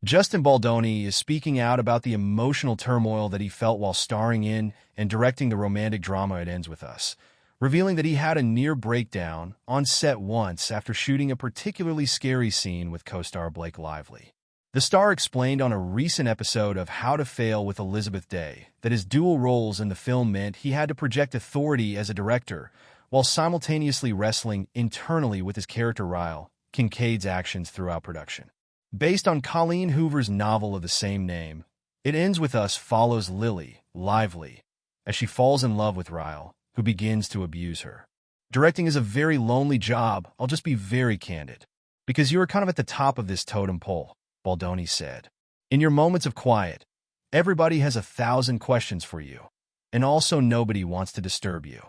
Justin Baldoni is speaking out about the emotional turmoil that he felt while starring in and directing the romantic drama It Ends With Us, revealing that he had a near breakdown on set once after shooting a particularly scary scene with co-star Blake Lively. The star explained on a recent episode of How to Fail with Elizabeth Day that his dual roles in the film meant he had to project authority as a director while simultaneously wrestling internally with his character Ryle Kincaid's actions throughout production. Based on Colleen Hoover's novel of the same name, It Ends With Us follows Lily Lively as she falls in love with Ryle, who begins to abuse her. Directing is a very lonely job, I'll just be very candid, because you are kind of at the top of this totem pole, Baldoni said. In your moments of quiet, everybody has 1,000 questions for you, and also nobody wants to disturb you.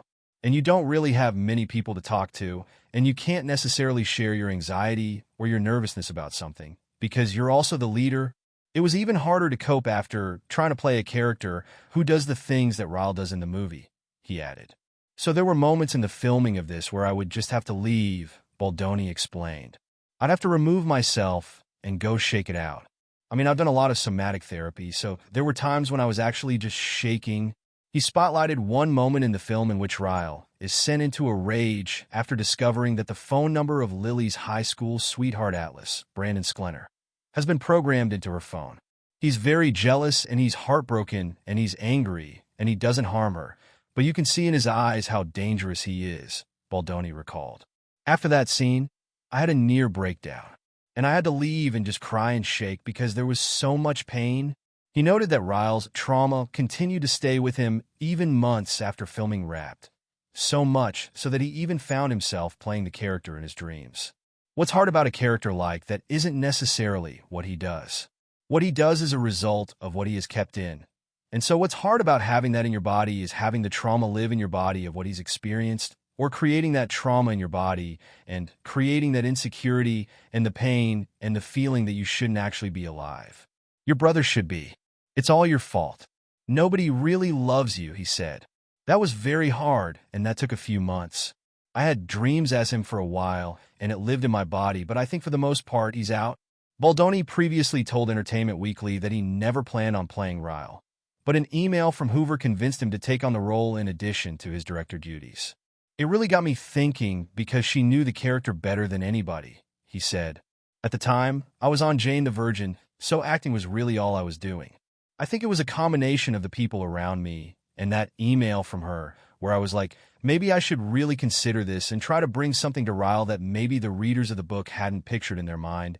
And you don't really have many people to talk to, and you can't necessarily share your anxiety or your nervousness about something, because you're also the leader. It was even harder to cope after trying to play a character who does the things that Ryle does in the movie, he added. So there were moments in the filming of this where I would just have to leave, Baldoni explained. I'd have to remove myself and go shake it out. I mean, I've done a lot of somatic therapy, so there were times when I was actually just shaking. He spotlighted one moment in the film in which Ryle is sent into a rage after discovering that the phone number of Lily's high school sweetheart Atlas, Brandon Sklenner, has been programmed into her phone. He's very jealous and he's heartbroken and he's angry and he doesn't harm her, but you can see in his eyes how dangerous he is, Baldoni recalled. After that scene, I had a near breakdown, and I had to leave and just cry and shake because there was so much pain. He noted that Ryle's trauma continued to stay with him even months after filming wrapped. So much so that he even found himself playing the character in his dreams. What's hard about a character like that isn't necessarily what he does. What he does is a result of what he has kept in. And so what's hard about having that in your body is having the trauma live in your body of what he's experienced, or creating that trauma in your body and creating that insecurity and the pain and the feeling that you shouldn't actually be alive. Your brother should be. It's all your fault. Nobody really loves you, he said. That was very hard, and that took a few months. I had dreams as him for a while, and it lived in my body, but I think for the most part, he's out. Baldoni previously told Entertainment Weekly that he never planned on playing Ryle, but an email from Hoover convinced him to take on the role in addition to his director duties. It really got me thinking because she knew the character better than anybody, he said. At the time, I was on Jane the Virgin, so acting was really all I was doing. I think it was a combination of the people around me and that email from her where I was like, maybe I should really consider this and try to bring something to Ryle that maybe the readers of the book hadn't pictured in their mind.